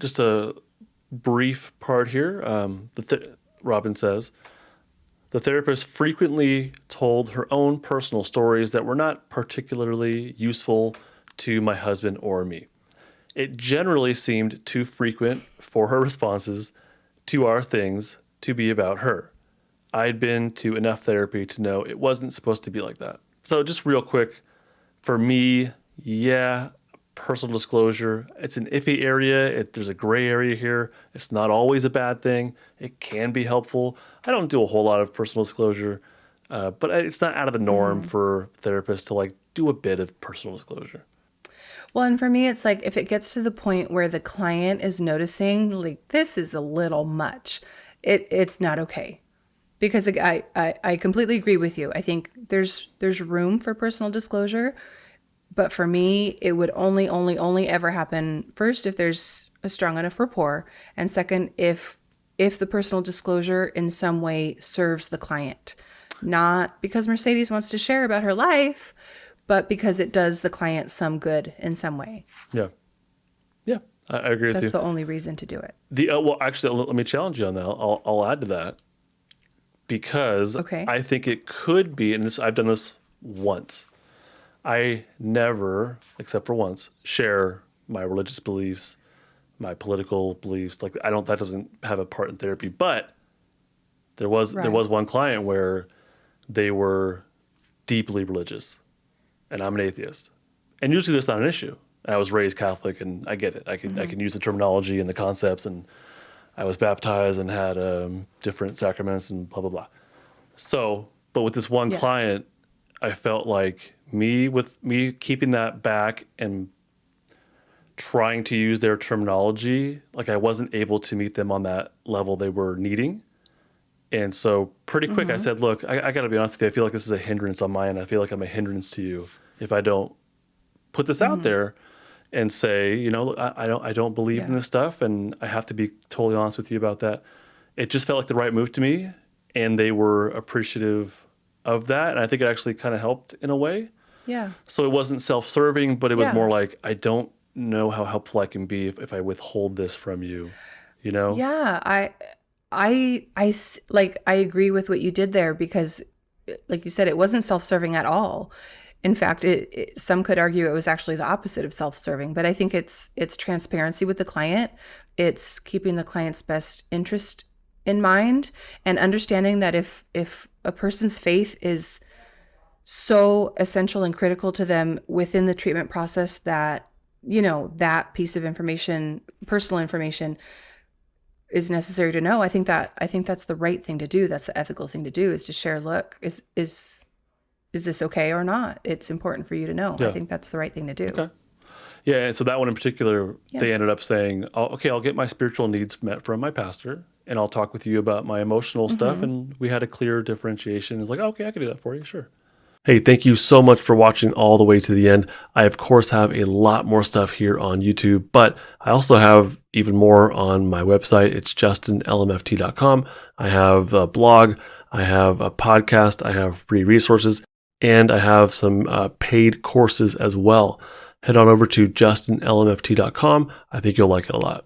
just a brief part here. Robin says, the therapist frequently told her own personal stories that were not particularly useful to my husband or me. It generally seemed too frequent for her responses to our things to be about her. I'd been to enough therapy to know it wasn't supposed to be like that. So, just real quick, for me, yeah, personal disclosure, it's an iffy area. There's a gray area here. It's not always a bad thing. It can be helpful. I don't do a whole lot of personal disclosure, but it's not out of the norm for therapists to like do a bit of personal disclosure. Well, and for me, it's like if it gets to the point where the client is noticing, like, this is a little much, it's not okay. Because I completely agree with you. I think there's room for personal disclosure, but for me, it would only ever happen first if there's a strong enough rapport, and second if the personal disclosure in some way serves the client, not because Mercedes wants to share about her life, but because it does the client some good in some way. Yeah. Yeah. I agree with That's you. the only reason to do it. Well, actually, let me challenge you on that. I'll add to that because Okay. I think it could be, and I've done this once. I never, except for once, share my religious beliefs, my political beliefs. Like I don't, that doesn't have a part in therapy. But there was Right. one client where they were deeply religious, and I'm an atheist, and usually that's not an issue. I was raised Catholic, and I get it. I can use the terminology and the concepts, and I was baptized and had different sacraments and blah blah blah. So, but with this one Yeah. client, I felt like with me keeping that back and trying to use their terminology, like I wasn't able to meet them on that level they were needing. And so pretty quick I Mm-hmm. said, look, I got to be honest with you. I feel like this is a hindrance on my end. I feel like I'm a hindrance to you if I don't put this out Mm-hmm. there and say, look, I don't believe in Yeah. this stuff, and I have to be totally honest with you about that. It just felt like the right move to me, and they were appreciative of that, and I think it actually kind of helped in a way. Yeah. So it wasn't self-serving, but it was Yeah. more like I don't know how helpful I can be if I withhold this from you, you know? Yeah, like I agree with what you did there because like you said it wasn't self-serving at all. In fact, some could argue it was actually the opposite of self-serving, but I think it's transparency with the client. It's keeping the client's best interest in mind and understanding that if a person's faith is so essential and critical to them within the treatment process that that piece of information, personal information is necessary to know. I think that's the right thing to do. That's the ethical thing to do is to share, look, is this okay or not? It's important for you to know. I Yeah. think that's the right thing to do. Okay. Yeah, and so that one in particular, Yeah. they ended up saying, oh, okay, I'll get my spiritual needs met from my pastor, and I'll talk with you about my emotional stuff. Mm-hmm. And we had a clear differentiation. It's like, okay, I can do that for you, sure. Hey, thank you so much for watching all the way to the end. I, of course, have a lot more stuff here on YouTube, but I also have even more on my website. It's justinlmft.com. I have a blog, I have a podcast, I have free resources, and I have some paid courses as well. Head on over to justinlmft.com. I think you'll like it a lot.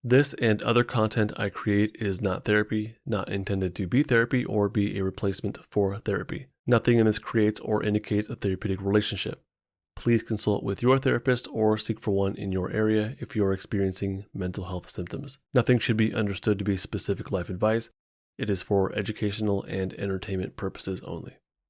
This and other content I create is not therapy, not intended to be therapy or be a replacement for therapy. Nothing in this creates or indicates a therapeutic relationship. Please consult with your therapist or seek for one in your area if you are experiencing mental health symptoms. Nothing should be understood to be specific life advice. It is for educational and entertainment purposes only.